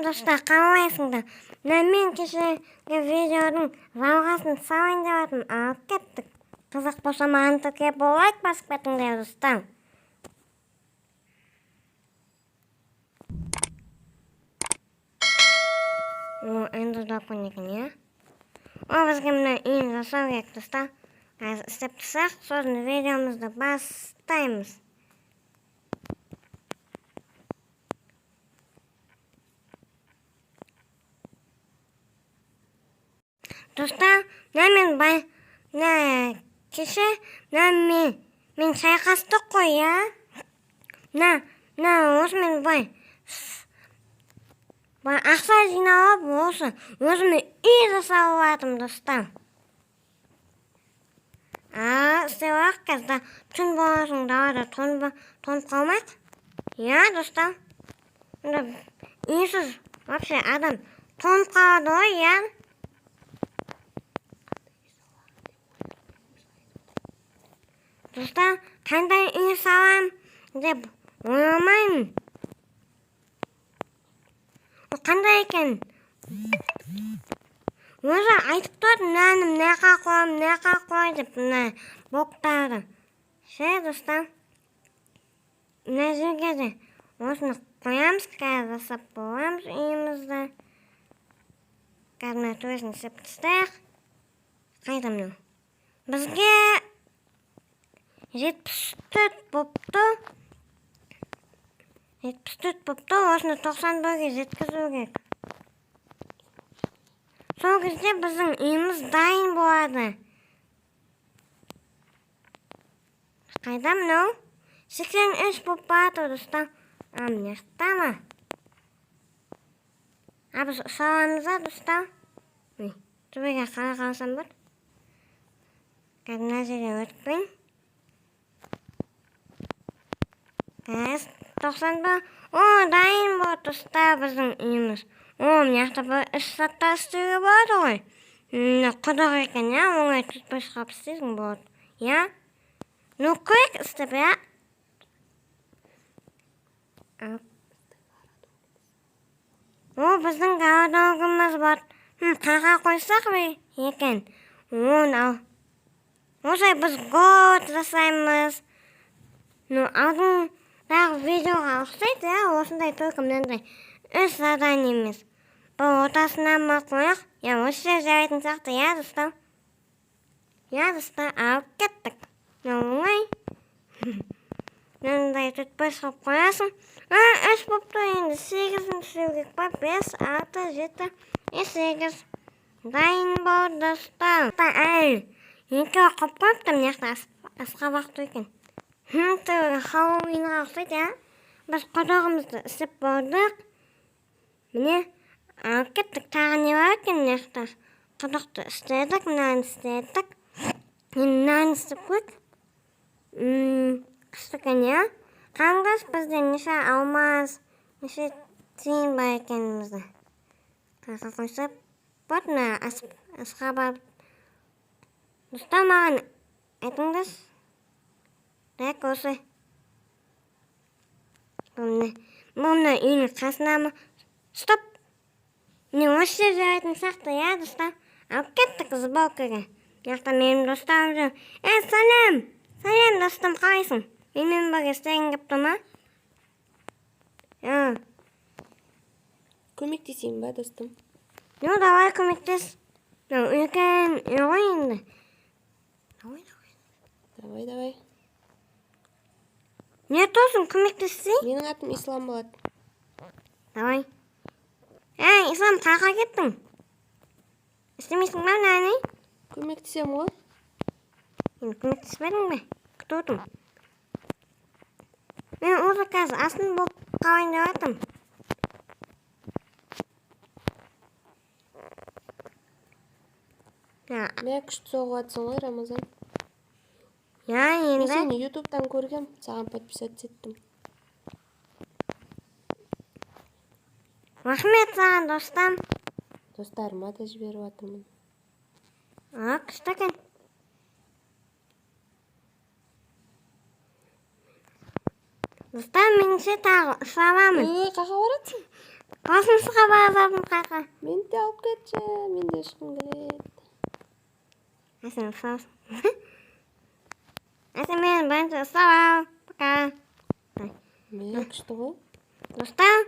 достар, қалайсыңдар? Мен кешегі видеоның жалғасын салайын деп жатырмын, алып кеттік. Қызық болса маған тіркеліп лайк басып кетіңдер, достар. Енді допын екен, иә? Бізге мына үйін жасау керек, достар. Қазір істеп тұрсақ, сосын видеомызды бастаймыз. Достар, кеше мен шайқастық қой, иә? Осымен ақша жиналып, өзіме үй жасап жатырмын, достар. Істеп ақ қазда түн боласың далада тоңып қалмайық. Иә, достар? Үйсіз вообще адам тоңып қалады ғой, иә? Достар, қандай үй салам деп ойламаймын. Қандай екен? Өзі айтып тұрды, мынақа қой деп, мына блоктарды. Достар, мына жерге де осыны қоямыз, қазір жасап боламыз үйімізді. Қазір мына төсін істеп тастайық. Қайда мынау? Бізге 74 бопты. Осыны 91-ге жеткізу керек. Сол кезде біздің үйіміз дайын болады. Қайда мынау? 83 боп барды, достар. Мына ма? Біз саламыз, достар. Төбеге қара қалсам бар. Қазір мына жерге өтпейін. 90 ба? Дайын болады, достар, біздің үйіміз. Мына бір үш сатта істеуге болады ғой. Құдық екен, иә? Оңай түтпей шығап істейсің болады. Иә? Көрек істеп, иә? Біздің ғаладоғымыз бар. Қаға қойсақ екен. Осай біз год жасаймыз. Алдыңдағы видеоға ұқсайды, осындай только мынандай үш задание емес. Бұл ортасына ма қояқ? Осы жер жарайтын сияқты, иә, достар? Иә, достар, алып кеттік. Оңай. Мынандай түтпей шығып қоясың. Үш бопты, енді 8-ін түсіру керек па? 5, 6, 7, 8. Дайын болды, достар. Екеуі қып қойыпты, мына асқабақты екен. Хэллоуинға ұқсайды, иә? Біз құдығымызды істеп болдық. Міне, алып кеттік. Тағы не бар екен, мына құдықты істедік, мынаны істедік. Мынаны істеп қойдық. Қыстық екен, иә? Қаңғас бізде неше алмаз, неше тиын бар екенімізді. Қаға қойсап, бұтына асқабап. Достар, маған айтыңыз. Дәк осы. Бұлына үйінің қасына ма? Стоп! Осы жер жарайтын сияқты, иә, достар? Алып кеттік сбалкаға. Яқта менің достарым жүр. Салем! Салем, достым, қалайсың? Менімен бірге істеген кеп тұр ма? Көмектесейін ба, достым? Давай көмектес. Үлкен ғой енді. Давай. Не тұрсың, көмектессей? Менің атым Ислам болады. Давай. Ислам, қаға кеттің? Істемейсің ба, нәне? Көмектесем ғой. Көмектеспедің бе? Күтіп отырмын. Мен осы қазір астын болып қалайын деп жатырмын. Мә күшті соғып атсың ғой, Рамазан. Енді. Мен сені ютубтан көргем, саған подписаться еттім. Рахмет саған, достам. Достарыма да жіберіп атырмын. Күшті екен. Достар, меніңше тағы ұшырамын. Қаға баратсың? Космосқа барып қайқа. Мен де алып кетші, мен де ұшқым келеді. Әсен ұстап. Әсен мен бірінші ұстап ал. Пока. Мен күшті ғой. Достар,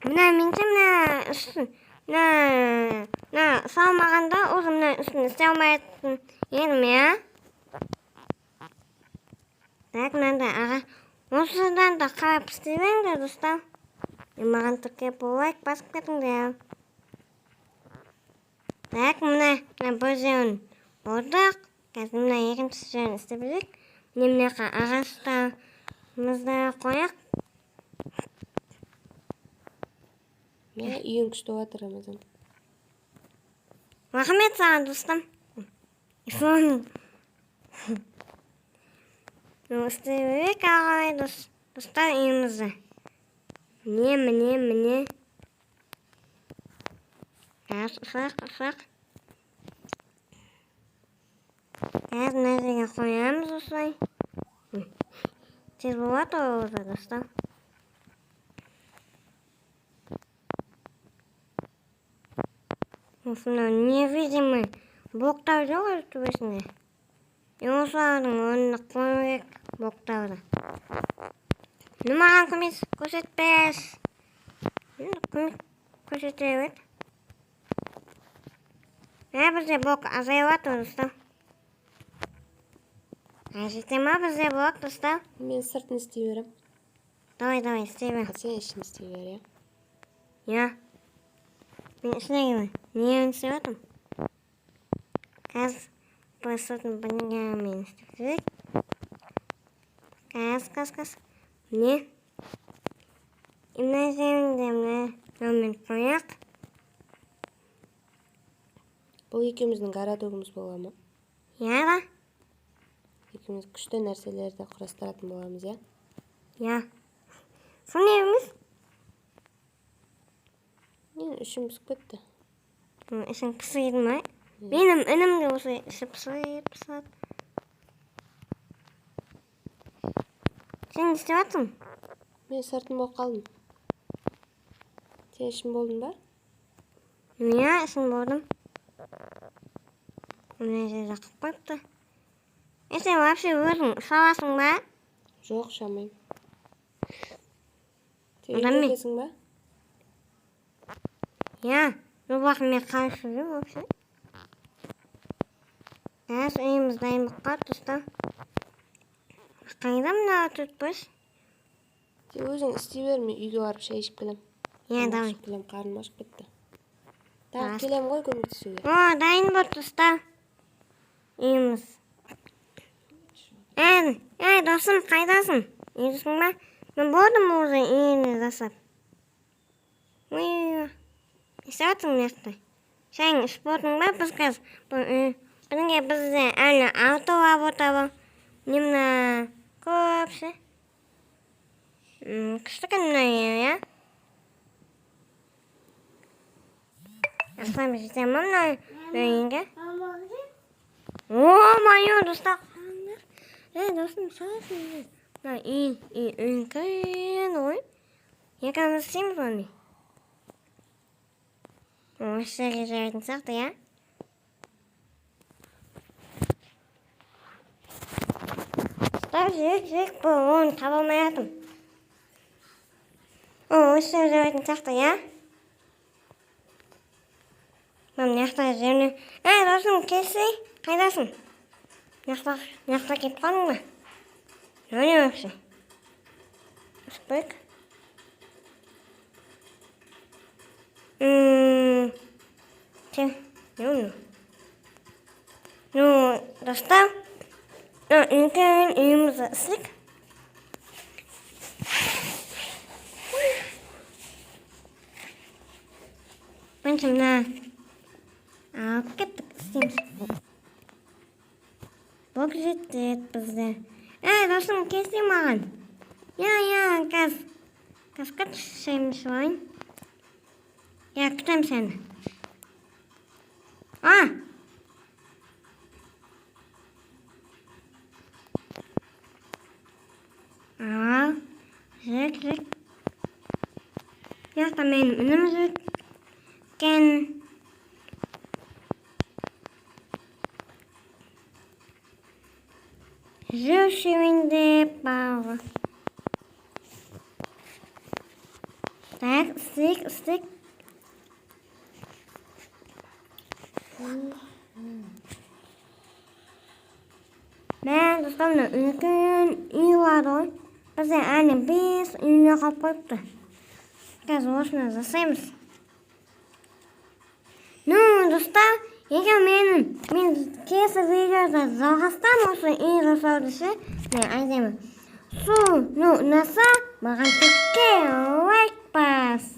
мына менше мына үстін, мына салмағанда өзім мына үстін істей алмайтын едім, я? Так, мынандай аға. Осыдан да қарап істей беріңдер, достар. Маған тіркеп лайк басып кетіңдер. Так, мына бір жерін болдық. Қазір мына екінші жерін істеп берейік. Мына ағаштарымызды қояқ. Мен үйің күшті жатыр, Рамазан. Рахмет саған, достым. Істей берейік ағай, достар үйімізді. Міне. Ұсақ. Қазір мына жерге қоямыз осылай. Тез болады ғой, достар. Осынау невидимый блоктар жоқ өз төбесінде. Осылардың орнына қою керек блоктарды. Маған көмек көрсетпес. Көмек көрсете бер. Бізде блок азайып жатыр, достар. Жете ма бізде блок, достар? Мен сыртын істей берем. Давай, істей бер. Сен ішін істей бер, я? Я. Мен ішіне не істеп жатырмын? Қазір бір сыртын бірінге істеп жүрейік. Қаз. Міне. Мына жерінде мына қояқ. Бұл екеуміздің городогымыз бола ма? Я да. Екеуміз күшті нәрселерді құрастыратын боламыз, я? Я. Сондай емес? Мен ішім пісіп кетті. Ішің пісірді ма? Менің інім де осы іші пісірді. Сен не істеп жатсың? Мен сыртын болып қалдым. Сен ішін болдың ба? Я ішін болдым. Мына жерде қып қойыпты. Сен вообще өзің шаласың ба? Жоқ, шамайым. Сен үйде екесің ба? Я, жоқ мен қарсы жүрмін вообще. Қазір үйіміз дайын болып қалды, достар. Қайда мына түтпіш? Сен өзің істей бер, мен үйге барып шай ішіп келем. Я, давай. Ішіп келем, қарным ашып кетті. Тағы келем ғой көмектесуге. Дайын болды, достар. Үйіміз. Досым, қайдасың? Үйдесің ба? Мен болдым өзі үйіне жасап. Істеп жатырмын мықты. Шайың ішіп болдың ба? Біз қазір бірінге бізде әлі ауто работа бар. Немна көпші. Күшті күн мына үй, я? Асылам жетем ма мына үйінге? Майо, достар. Достым, шаласың. Мына үйін күйін ғой. Екеуміз істейміз оны. Осы жерге жіберетін сияқты, я? Достар, жүрек, бұл оны таба алмай жатырмын. Осы жерге жіберетін сияқты, я? Мен мына жеріне... Досым, келсей, қайдасың? Мына кетіп қалдың ба? Не вообще? Спек. Достар, үйімізді істейік. Бірінші мына алып кеттік істейміз. Бұл жетеді бізде. Достым, келсей маған. Газ кәт шайымды шылайын. Күтем сені. Жүрек. жақта менің үнім өткен. Жүршевендеп бағы. Так, істік. Мен достарымның үлкен үй бар ғой. Бізде әлі 5 үйіне қалып қойыпты. Қазір осыны жасаймыз. Ну, достар, егер мен келесі видеода жалғастырамын осы үй жасауды ше, мен айтамын. Ұнаса, маған тікке лайк бас.